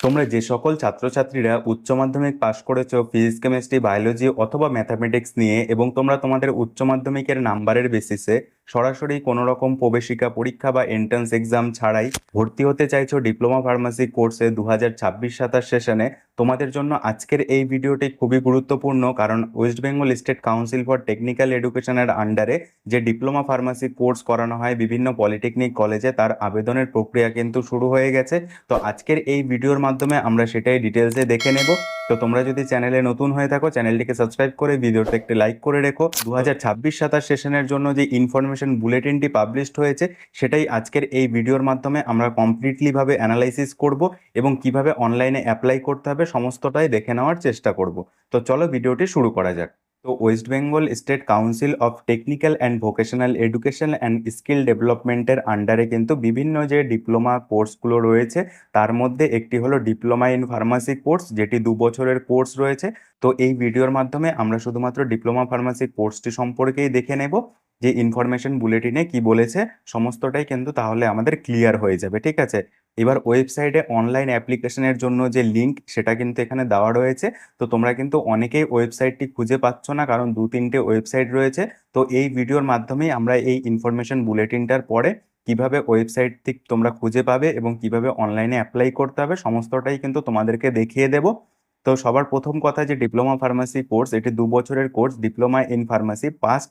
তোমরা যে সকল ছাত্রছাত্রীরা উচ্চ মাধ্যমিক পাশ করেছো ফিজিক্স কেমিস্ট্রি বায়োলজি অথবা ম্যাথামেটিক্স নিয়ে এবং তোমরা তোমাদের উচ্চ মাধ্যমিকের নাম্বারের বেসিসে সরাসরি কোনো রকম প্রবেশিকা পরীক্ষা বা এন্ট্রান্স এক্সাম ছাড়াই ভর্তি হতে চাইছো ডিপ্লোমা ফার্মাসি কোর্সে 2026-27 সেশনে, তোমাদের জন্য আজকের এই ভিডিওটি খুবই গুরুত্বপূর্ণ। কারণ West Bengal state council for technical এডুকেশনের আন্ডারে যে ডিপ্লোমা ফার্মাসি কোর্স করানো হয় বিভিন্ন পলিটেকনিক কলেজে, তার আবেদনের প্রক্রিয়া কিন্তু শুরু হয়ে গেছে। তো আজকের এই ভিডিওর মাধ্যমে আমরা সেটাই ডিটেলসে দেখে নেব। তো তোমরা যদি চ্যানেলে নতুন হয়ে থাকো চ্যানেলটিকে সাবস্ক্রাইব করে ভিডিওটা একটি লাইক করে রেখো। 2026-27 সেশনের জন্য যে ইনফরমেশন বুলেটিনটি পাবলিশড হয়েছে সেটাই আজকের এই ভিডিওর মাধ্যমে আমরা কমপ্লিটলি ভাবে অ্যানালাইসিস করব এবং কিভাবে অনলাইনে অ্যাপ্লাই করতে হবে সমস্তটাই দেখে নেওয়ার চেষ্টা করব। তো চলো ভিডিওটি শুরু করা যাক। তো West Bengal state council of technical and vocational education and skill ডেভেলপমেন্টের আন্ডারে কিন্তু বিভিন্ন যে ডিপ্লোমা কোর্সগুলো রয়েছে তার মধ্যে একটি হলো ডিপ্লোমা ইন ফার্মাসি কোর্স, যেটি 2 বছরের কোর্স রয়েছে। তো এই ভিডিওর মাধ্যমে আমরা শুধুমাত্র ডিপ্লোমা ফার্মাসি কোর্সটি সম্পর্কেই দেখে নেব, যে ইনফরমেশন বুলেটিনে কি বলেছে সমস্তটাই কিন্তু তাহলে আমাদের ক্লিয়ার হয়ে যাবে। ঠিক আছে, এবার ওয়েবসাইটে অনলাইন অ্যাপ্লিকেশনের জন্য যে লিঙ্ক সেটা কিন্তু এখানে দেওয়া রয়েছে। তো তোমরা কিন্তু অনেকেই ওয়েবসাইটটি খুঁজে পাচ্ছ না, কারণ 2-3টে ওয়েবসাইট রয়েছে। তো এই ভিডিওর মাধ্যমেই আমরা এই ইনফরমেশন বুলেটিনটার পরে কিভাবে ওয়েবসাইটটি তোমরা খুঁজে পাবে এবং কিভাবে অনলাইনে অ্যাপ্লাই করতে হবে সমস্তটাই কিন্তু তোমাদেরকে দেখিয়ে দেব। তো সবার প্রথম কথা, যে ডিপ্লোমা ফার্মাসি কোর্স এটি 2 বছরের course. Diploma in pharmacy passed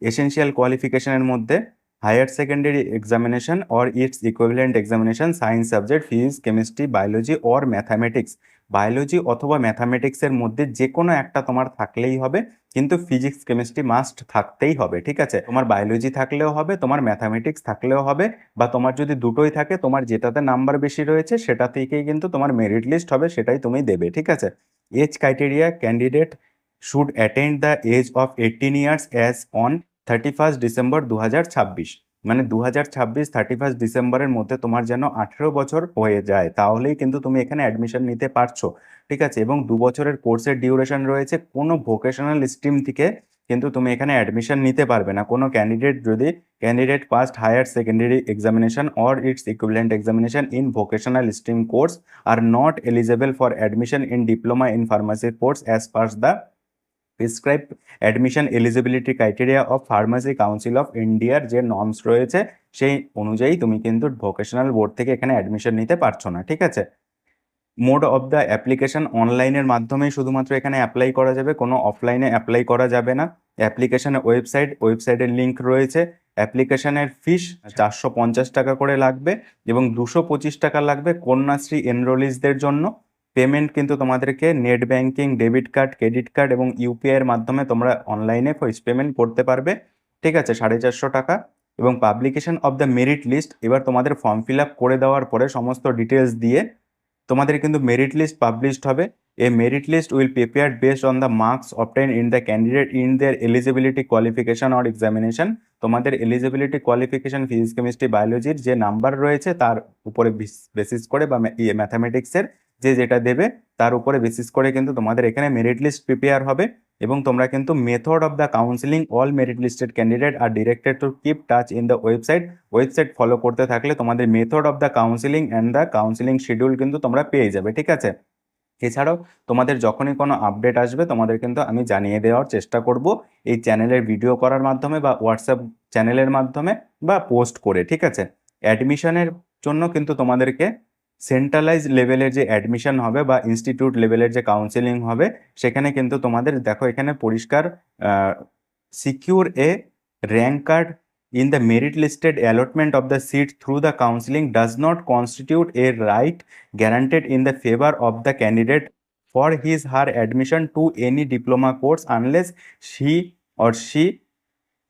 essential কোয়ালিফিকেশনের মধ্যে higher secondary examination or its equivalent examination science subject physics chemistry biology or mathematics. Biology অথবা ম্যাথামেটিক্সের মধ্যে যে কোনো একটা তোমার থাকলেই হবে, কিন্তু ফিজিক্স কেমিস্ট্রি মাস্ট থাকতেই হবে। ঠিক আছে, তোমার বায়োলজি থাকলেও হবে, তোমার ম্যাথামেটিক্স থাকলেও হবে, বা তোমার যদি দুটোই থাকে তোমার যেটাতে নাম্বার বেশি রয়েছে সেটা থেকেই কিন্তু তোমার মেরিট লিস্ট হবে, সেটাই তুমি দেবে। ঠিক আছে, age criteria candidate should attend the age of 18 years as on 31 December 2026। মানে 2026 31 ডিসেম্বরের মধ্যে তোমার যেন 18 বছর হয়ে যায়, তাহলেই কিন্তু তুমি এখানে অ্যাডমিশন নিতে পারছো। ঠিক আছে, এবং 2 বছরের কোর্সের ডিউরেশন রয়েছে। কোনো ভোকেশনাল স্ট্রিম থেকে কিন্তু তুমি এখানে অ্যাডমিশন নিতে পারবে না। কোনো ক্যান্ডিডেট যদি candidate passed higher secondary examination or its equivalent examination in vocational stream course are not eligible for admission in diploma in pharmacy course as per the prescribe admission eligibility criteria of pharmacy council of ইন্ডিয়ার যে norms রয়েছে সেই অনুযায়ী তুমি কিন্তু vocational board থেকে এখানে admission নিতে পারছো না। ঠিক আছে, মোড অফ দ্য অ্যাপ্লিকেশন অনলাইনের মাধ্যমেই শুধুমাত্র এখানে অ্যাপ্লাই করা যাবে, কোনো অফলাইনে অ্যাপ্লাই করা যাবে না। অ্যাপ্লিকেশনের ওয়েবসাইটের লিঙ্ক রয়েছে। অ্যাপ্লিকেশনের ফিস 450 টাকা করে লাগবে এবং 225 টাকা লাগবে কন্যাশ্রী এনরোলিজদের জন্য। পেমেন্ট কিন্তু তোমাদেরকে net banking, debit card, credit card এবং ইউপিআই এর মাধ্যমে তোমরা অনলাইনে ফিস পেমেন্ট করতে পারবে। ঠিক আছে, 450 টাকা। এবং publication of the merit list, এবার তোমাদের ফর্ম ফিল আপ করে দেওয়ার পরে সমস্ত ডিটেলস দিয়ে তোমাদের কিন্তু মেরিট লিস্ট পাবলিশড হবে। A merit list will prepared based on the marks obtain in the candidate in their eligibility qualification or examination. তোমাদের এলিজিবিলিটি কোয়ালিফিকেশন ফিজিক্স কেমিস্ট্রি বায়োলজির যে নাম্বার রয়েছে তার উপরে বেসিস করে, বা ম্যাথামেটিক্সের যে যেটা দেবে তার উপরে বেসিস করে কিন্তু তোমাদের এখানে মেরিট লিস্ট প্রিপেয়ার হবে। এবং তোমরা কিন্তু method of the counselling all merit listed candidate are directed to keep touch in the website follow করতে থাকলে তোমাদের method of the counselling and the counselling schedule কিন্তু তোমরা পেয়ে যাবে। ঠিক আছে, এছাড়াও তোমাদের যখনই কোনো আপডেট আসবে তোমাদের কিন্তু আমি জানিয়ে দেওয়ার চেষ্টা করব, এই চ্যানেলের ভিডিও করার মাধ্যমে বা হোয়াটসঅ্যাপ চ্যানেলের মাধ্যমে বা পোস্ট করে। ঠিক আছে, অ্যাডমিশনের জন্য কিন্তু তোমাদেরকে সেন্ট্রালাইজ লেভেলের যে অ্যাডমিশন হবে বা ইনস্টিটিউট লেভেলের যে কাউন্সিলিং হবে সেখানে কিন্তু তোমাদের দেখো এখানে পরিষ্কার secure a rank card in the merit listed allotment of the seat through the counseling does not constitute a right guaranteed in the favor of the candidate for his her admission to any diploma course unless she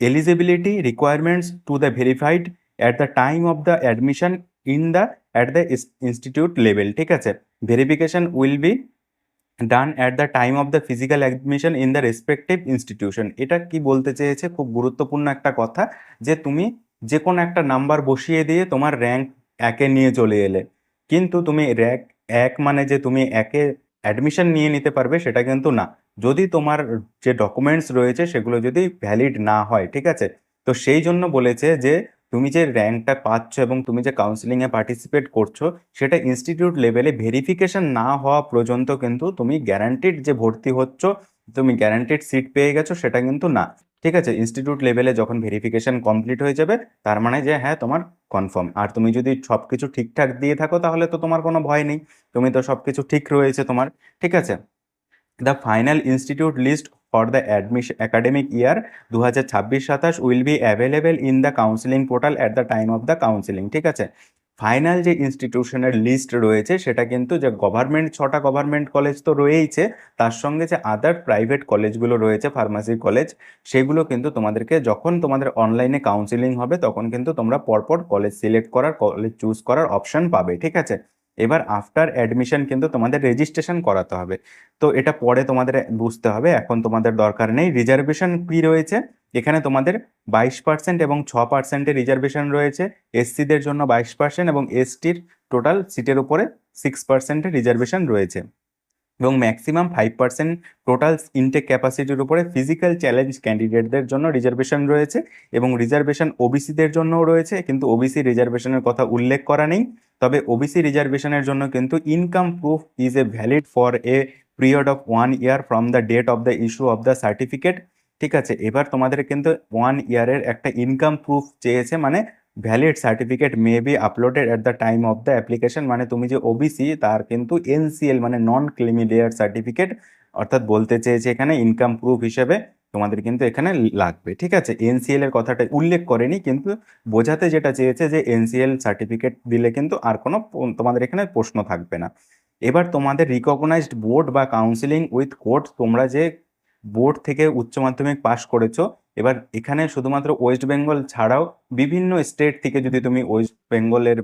eligibility requirements to the verified at the time of the admission in the at the institute level. ঠিক আছে, verification will be done at the time of the physical admission in the respective institution. এটা কি বলতে চেয়েছে, খুব গুরুত্বপূর্ণ একটা কথা, যে তুমি যে কোনো একটা নাম্বার বসিয়ে দিয়ে তোমার র্যাঙ্ক 1-এ নিয়ে চলে এলে, কিন্তু তুমি র্যাঙ্ক 1 মানে যে তুমি 1-এ অ্যাডমিশন নিয়ে নিতে পারবে সেটা কিন্তু না। যদি তোমার যে ডকুমেন্টস রয়েছে সেগুলো যদি ভ্যালিড না হয়, ঠিক আছে, তো সেই জন্য বলেছে যে তুমি যে র্যাঙ্কটা পাচ্ছ এবং তুমি যে কাউন্সিলিংয়ে পার্টিসিপেট করছো সেটা ইনস্টিটিউট লেভেলে ভেরিফিকেশন না হওয়া পর্যন্ত কিন্তু তুমি গ্যারান্টিড যে ভর্তি হচ্ছ, তুমি গ্যারান্টিড সিট পেয়ে গেছো সেটা কিন্তু না। ঠিক আছে, ইনস্টিটিউট লেভেলে যখন ভেরিফিকেশন কমপ্লিট হয়ে যাবে তার মানে যে হ্যাঁ তোমার কনফার্ম। আর তুমি যদি সবকিছু ঠিকঠাক দিয়ে থাকো তাহলে তো তোমার কোনো ভয় নেই, তুমি তো সবকিছু ঠিক রয়েছে তোমার। ঠিক আছে, the final institute list for the admission academic year 2026-27 will be available in the counselling portal at the time of the counselling. ঠিক আছে, ফাইনাল যে ইনস্টিটিউশনের লিস্ট রয়েছে সেটা কিন্তু যে গভর্নমেন্ট 6টা গভর্নমেন্ট কলেজ তো রয়েইছে, তার সঙ্গে যে আদার প্রাইভেট কলেজগুলো রয়েছে ফার্মাসি কলেজ, সেগুলো কিন্তু তোমাদেরকে যখন তোমাদের অনলাইনে কাউন্সিলিং হবে তখন কিন্তু তোমরা পরপর কলেজ সিলেক্ট করার, কলেজ চুজ করার অপশন পাবে। ঠিক আছে, এবার আফটার অ্যাডমিশন কিন্তু তোমাদের রেজিস্ট্রেশন করাতে হবে। তো এটা পরে তোমাদের বুঝতে হবে, এখন তোমাদের দরকার নেই। রিজার্ভেশন কি রয়েছে এখানে, তোমাদের 22% এবং 6%-এর রিজার্ভেশন রয়েছে। এসসিদের জন্য 22% এবং এসটির টোটাল সিটের উপরে 6%-এর রিজার্ভেশন রয়েছে এবং ম্যাক্সিমাম 5% টোটাল ইনটেক ক্যাপাসিটির উপরে ফিজিক্যাল চ্যালেঞ্জ ক্যান্ডিডেটদের জন্য রিজার্ভেশন রয়েছে এবং রিজার্ভেশন ওবিসিদের জন্যও রয়েছে, কিন্তু ওবিসি রিজার্ভেশনের কথা উল্লেখ করা নেই। তবে ওবিসি রিজার্ভেশনের জন্য কিন্তু income proof is a valid for a period of 1 year from the date of the issue of the certificate. ঠিক আছে, এবার তোমাদের কিন্তু 1 ইয়ারের একটা ইনকাম প্রুফ চেয়েছে, মানে valid certificate may be uploaded at the time of the application. মানে তুমি যে ওবিসি তার কিন্তু এনসিএল মানে নন ক্রিমিলিয়ার সার্টিফিকেট, অর্থাৎ বলতে চেয়েছে এখানে ইনকাম প্রুফ হিসেবে তোমাদের কিন্তু এখানে লাগবে। ঠিক আছে, এনসিএল এর কথাটা উল্লেখ করেনি, কিন্তু বোঝাতে যেটা চেয়েছে যে এনসিএল সার্টিফিকেট দিলে কিন্তু আর কোনো তোমাদের এখানে প্রশ্ন থাকবে না। এবার তোমাদের রিকগনাইজড বোর্ড বা কাউন্সিলিং উইথ কোর্ট, তোমরা যে বোর্ড থেকে উচ্চ মাধ্যমিক পাশ করেছো, এবার এখানে শুধুমাত্র ওয়েস্ট বেঙ্গল ছাড়াও বিভিন্ন স্টেট থেকে, যদি তুমি ওয়েস্ট বেঙ্গলের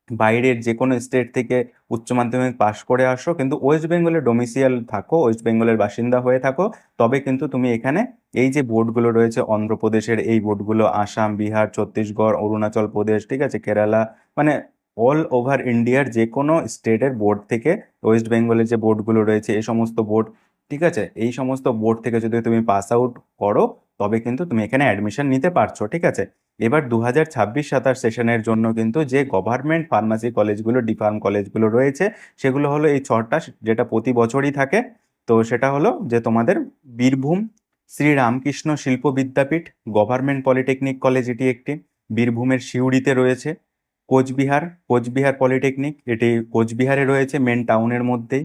বাইরের যে কোনো স্টেট থেকে উচ্চ মাধ্যমিক পাশ করে আসো কিন্তু ওয়েস্ট বেঙ্গলের ডোমিসিয়াল থাকো, ওয়েস্ট বেঙ্গলের বাসিন্দা হয়ে থাকো, তবে কিন্তু তুমি এখানে এই যে বোর্ডগুলো রয়েছে অন্ধ্রপ্রদেশের এই বোর্ডগুলো, আসাম, বিহার, ছত্তিশগড়, অরুণাচল প্রদেশ, ঠিক আছে, কেরালা, মানে অল ওভার ইন্ডিয়ার যে কোনো স্টেটের বোর্ড থেকে ওয়েস্ট বেঙ্গলের যে বোর্ডগুলো রয়েছে এই সমস্ত বোর্ড, ঠিক আছে, এই সমস্ত বোর্ড থেকে যদি তুমি পাস আউট করো তবে কিন্তু তুমি এখানে অ্যাডমিশন নিতে পারছো। ঠিক আছে, এবার 2026-27 সেশনের জন্য কিন্তু যে গভর্নমেন্ট ফার্মাসি কলেজগুলো, ডিফার্ম কলেজগুলো রয়েছে সেগুলো হলো এই 6টা, যেটা প্রতি বছরই থাকে। তো সেটা হলো যে তোমাদের বীরভূম শ্রী রামকৃষ্ণ শিল্প বিদ্যাপীঠ গভর্নমেন্ট পলিটেকনিক কলেজ, এটি একটি বীরভূমের সিউড়িতে রয়েছে। কোচবিহার কোচবিহার পলিটেকনিক, এটি কোচবিহারে রয়েছে, মেন টাউনের মধ্যেই।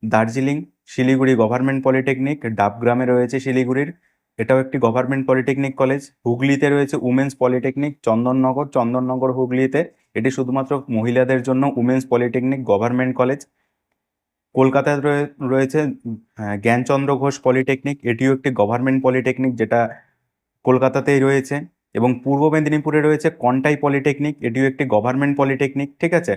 দার্জিলিং শিলিগুড়ি গভর্নমেন্ট পলিটেকনিক, ডাবগ্রামে রয়েছে শিলিগুড়ির, এটাও একটি গভর্নমেন্ট পলিটেকনিক কলেজ। হুগলিতে রয়েছে উমেন্স পলিটেকনিক চন্দননগর, চন্দননগর হুগলিতে, এটি শুধুমাত্র মহিলাদের জন্য উমেন্স পলিটেকনিক গভর্নমেন্ট কলেজ। কলকাতায় রয়েছে জ্ঞানচন্দ্র ঘোষ পলিটেকনিক, এটিও একটি গভর্নমেন্ট পলিটেকনিক যেটা কলকাতাতেই রয়েছে। এবং পূর্ব মেদিনীপুরে রয়েছে কন্টাই পলিটেকনিক, এটিও একটি গভর্নমেন্ট পলিটেকনিক। ঠিক আছে,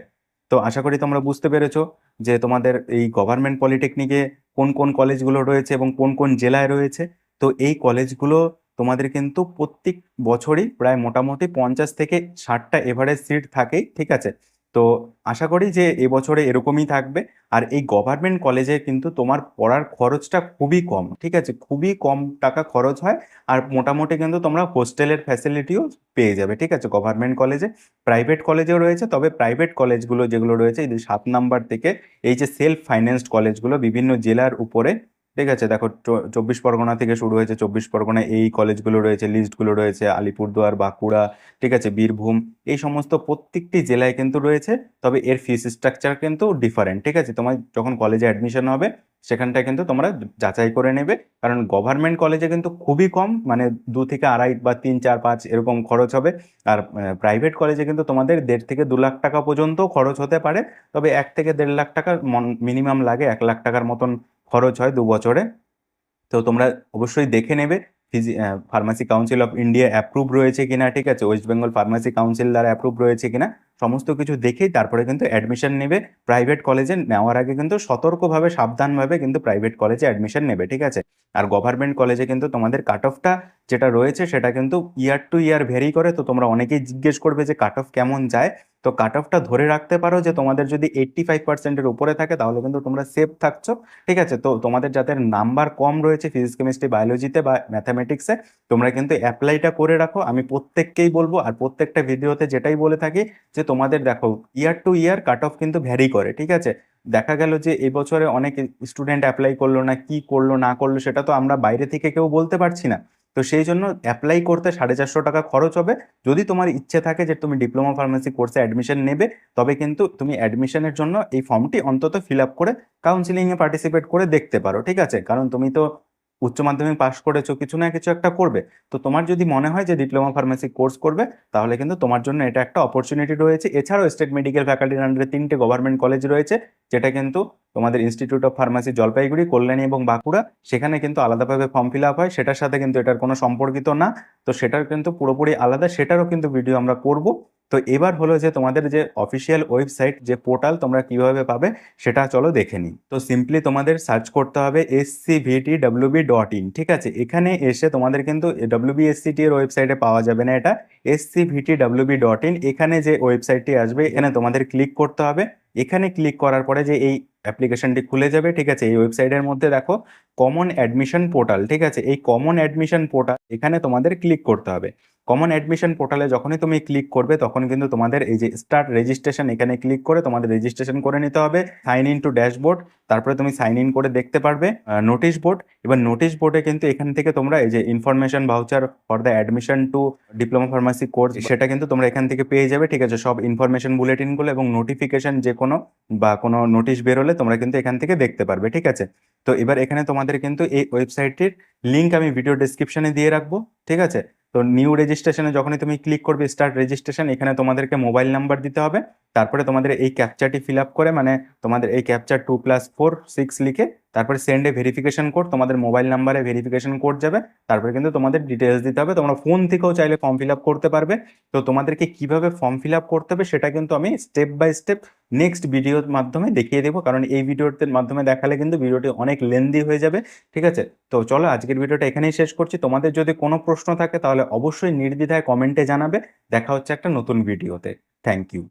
তো আশা করি তোমরা বুঝতে পেরেছো যে তোমাদের এই গভর্নমেন্ট পলিটেকনিকে কোন কোন কলেজগুলো রয়েছে এবং কোন কোন জেলায় রয়েছে। তো এই কলেজগুলো তোমাদের কিন্তু প্রত্যেক বছরই প্রায় মোটামুটি 50 থেকে 60টা এভারেজ সিট থাকেই। ঠিক আছে, তো আশা করি যে এবছরে এরকমই থাকবে। আর এই গভর্নমেন্ট কলেজে কিন্তু তোমার পড়ার খরচটা খুবই কম। ঠিক আছে, খুবই কম টাকা খরচ হয়, আর মোটামুটি কিন্তু তোমরা হোস্টেলের ফ্যাসিলিটিও পেয়ে যাবে। ঠিক আছে, গভর্নমেন্ট কলেজে, প্রাইভেট কলেজেও রয়েছে, তবে প্রাইভেট কলেজগুলো যেগুলো রয়েছে এই যে 7 নাম্বার থেকে এই যে সেলফ ফাইন্যান্সড কলেজগুলো বিভিন্ন জেলার উপরে, ঠিক আছে, দেখো 24 পরগনা থেকে শুরু হয়েছে, 24 পরগনায় এই কলেজগুলো রয়েছে, লিস্টগুলো রয়েছে, আলিপুরদুয়ার, বাঁকুড়া, ঠিক আছে, বীরভূম, এই সমস্ত প্রত্যেকটি জেলায় কিন্তু রয়েছে। তবে এর ফিস স্ট্রাকচার কিন্তু ডিফারেন্ট। ঠিক আছে, তোমার যখন কলেজে অ্যাডমিশন হবে সেখানটা কিন্তু তোমরা যাচাই করে নেবে, কারণ গভর্নমেন্ট কলেজে কিন্তু খুবই কম, মানে 2 থেকে 2.5 বা 3, 4, 5 এরকম খরচ হবে। আর প্রাইভেট কলেজে কিন্তু তোমাদের 1.5 থেকে 2 লাখ টাকা পর্যন্ত খরচ হতে পারে, তবে 1 থেকে 1.5 লাখ টাকা মিনিমাম লাগে, 1 লাখ টাকার মতন খরচ হয় 2 বছরে। তো তোমরা অবশ্যই দেখে নেবে pharmacy council of India approve রয়েছে কিনা, ঠিক আছে, ওয়েস্ট বেঙ্গল ফার্মাসি কাউন্সিল দ্বারা অ্যাপ্রুভ রয়েছে কিনা, সমস্ত কিছু দেখেই তারপরে কিন্তু অ্যাডমিশন নেবে। প্রাইভেট কলেজে নেওয়ার আগে কিন্তু সতর্কভাবে সাবধানভাবে কিন্তু প্রাইভেট কলেজে অ্যাডমিশন নেবে, ঠিক আছে? আর গভর্নমেন্ট কলেজে কিন্তু তোমাদের কাট অফটা যেটা রয়েছে সেটা কিন্তু ইয়ার টু ইয়ার ভেরি করে। তো তোমরা অনেকেই জিজ্ঞেস করবে যে কাট অফ কেমন যায়। তো কাট অফটা ধরে রাখতে পারো যে তোমাদের যদি 85%-এর উপরে থাকে তাহলে কিন্তু তোমরা সেফ থাকছো, ঠিক আছে? তো তোমাদের যাদের নাম্বার কম রয়েছে ফিজিক্স কেমিস্ট্রি বায়োলজিতে বা ম্যাথামেটিক্সে, তোমরা কিন্তু অ্যাপ্লাইটা করে রাখো। আমি প্রত্যেককেই বলবো আর প্রত্যেকটা ভিডিওতে যেটাই বলে থাকি যে তোমাদের দেখো ইয়ার টু ইয়ার কাট অফ কিন্তু ভ্যারি করে, ঠিক আছে? দেখা গেল যে এবছরে অনেক স্টুডেন্ট অ্যাপ্লাই করলো না, কি করলো না করলো সেটা তো আমরা বাইরে থেকে কেউ বলতে পারছি না। তো সেই জন্য অ্যাপ্লাই করতে 450 টাকা খরচ হবে। যদি তোমার ইচ্ছে থাকে যে তুমি ডিপ্লোমা ফার্মেসি কোর্সে অ্যাডমিশন নেবে, তবে কিন্তু তুমি অ্যাডমিশনের জন্য এই ফর্মটি অন্তত ফিল আপ করে কাউন্সিলিংয়ে পার্টিসিপেট করে দেখতে পারো, ঠিক আছে? কারণ তুমি তো উচ্চ মাধ্যমিক পাশ করেছো, কিছু না কিছু একটা করবে। তো তোমার যদি মনে হয় যে ডিপ্লোমা ফার্মেসি কোর্স করবে, তাহলে কিন্তু তোমার জন্য এটা একটা অপরচুনিটি রয়েছে। এছাড়াও স্টেট মেডিকেল ফ্যাকাল্টির আন্ডারে 3টে গভর্নমেন্ট কলেজ রয়েছে, যেটা কিন্তু তোমাদের institute of pharmacy Jalpaiguri, Kalyani এবং বাঁকুড়া। সেখানে কিন্তু আলাদাভাবে ফর্ম ফিল আপ হয়, সেটার সাথে কিন্তু এটার কোনো সম্পর্কিত না। তো সেটার কিন্তু পুরোপুরি আলাদা, সেটারও কিন্তু ভিডিও আমরা করব। তো এবার হলো যে তোমাদের যে অফিসিয়াল ওয়েবসাইট, যে পোর্টাল তোমরা কিভাবে পাবে সেটা চলো দেখে নিই। তো সিম্পলি তোমাদের সার্চ করতে হবে scvtwb.in, ঠিক আছে? এখানে এসে তোমাদের কিন্তু WBSCT এর ওয়েবসাইটে পাওয়া যাবে না, এটা scvtwb.in। এখানে যে ওয়েবসাইটটি আসবে এখানে তোমাদের ক্লিক করতে হবে। এখানে ক্লিক করার পরে যে এই অ্যাপ্লিকেশনটি খুলে যাবে, ঠিক আছে? এই ওয়েবসাইটের মধ্যে দেখো কমন অ্যাডমিশন পোর্টাল, ঠিক আছে? এই কমন অ্যাডমিশন পোর্টাল এখানে তোমাদের ক্লিক করতে হবে। কমন অ্যাডমিশন পোর্টালে যখনই তুমি ক্লিক করবে তখন কিন্তু তোমাদের এই যে স্টার্ট রেজিস্ট্রেশন, এখানে ক্লিক করে তোমাদের রেজিস্ট্রেশন করে নিতে হবে। সাইন ইন টু ড্যাশবোর্ড, তারপরে তুমি সাইন ইন করে দেখতে পারবে নোটিশ বোর্ড। এবার নোটিশ বোর্ডে কিন্তু এখান থেকে তোমরা এই যে information voucher for the admission to diploma pharmacy course, সেটা কিন্তু তোমরা এখান থেকে পেয়ে যাবে, ঠিক আছে? সব ইনফরমেশন বুলেটিনগুলো এবং নোটিফিকেশন যে কোনো বা কোনো নোটিশ বেরোলে তোমরা কিন্তু এখান থেকে দেখতে পারবে, ঠিক আছে? তো এবার এখানে তোমাদের কিন্তু এই ওয়েবসাইটটির লিঙ্ক আমি ভিডিও ডেসক্রিপশনে দিয়ে রাখবো, ঠিক আছে? তো নিউ রেজিস্ট্রেশনে যখনই তুমি ক্লিক করবে স্টার্ট রেজিস্ট্রেশন, এখানে তোমাদেরকে মোবাইল নাম্বার দিতে হবে। তারপরে তোমাদের এই ক্যাপচাটি ফিল আপ করে, মানে তোমাদের এই ক্যাপচার 2+4 6 লিখে তারপরে সেন্ডে ভেরিফিকেশন কোড, তোমাদের মোবাইল নাম্বারে ভেরিফিকেশন কোড যাবে। তারপরে কিন্তু তোমাদের ডিটেলস দিতে হবে। তোমরা ফোন থেকেও চাইলে ফর্ম ফিল আপ করতে পারবে। তো তোমাদেরকে কিভাবে ফর্ম ফিল আপ করতে হবে সেটা কিন্তু আমি স্টেপ বাই স্টেপ নেক্সট ভিডিওর মাধ্যমে দেখিয়ে দেবো, কারণ এই ভিডিওর মাধ্যমে দেখালে কিন্তু ভিডিওটি অনেক লেন্দি হয়ে যাবে, ঠিক আছে? তো চলো আজকের ভিডিওটা এখানেই শেষ করছি। তোমাদের যদি কোনো প্রশ্ন থাকে তাহলে অবশ্যই নির্দ্বিধায় কমেন্টে জানাবে। দেখা হচ্ছে একটা নতুন ভিডিওতে। Thank you.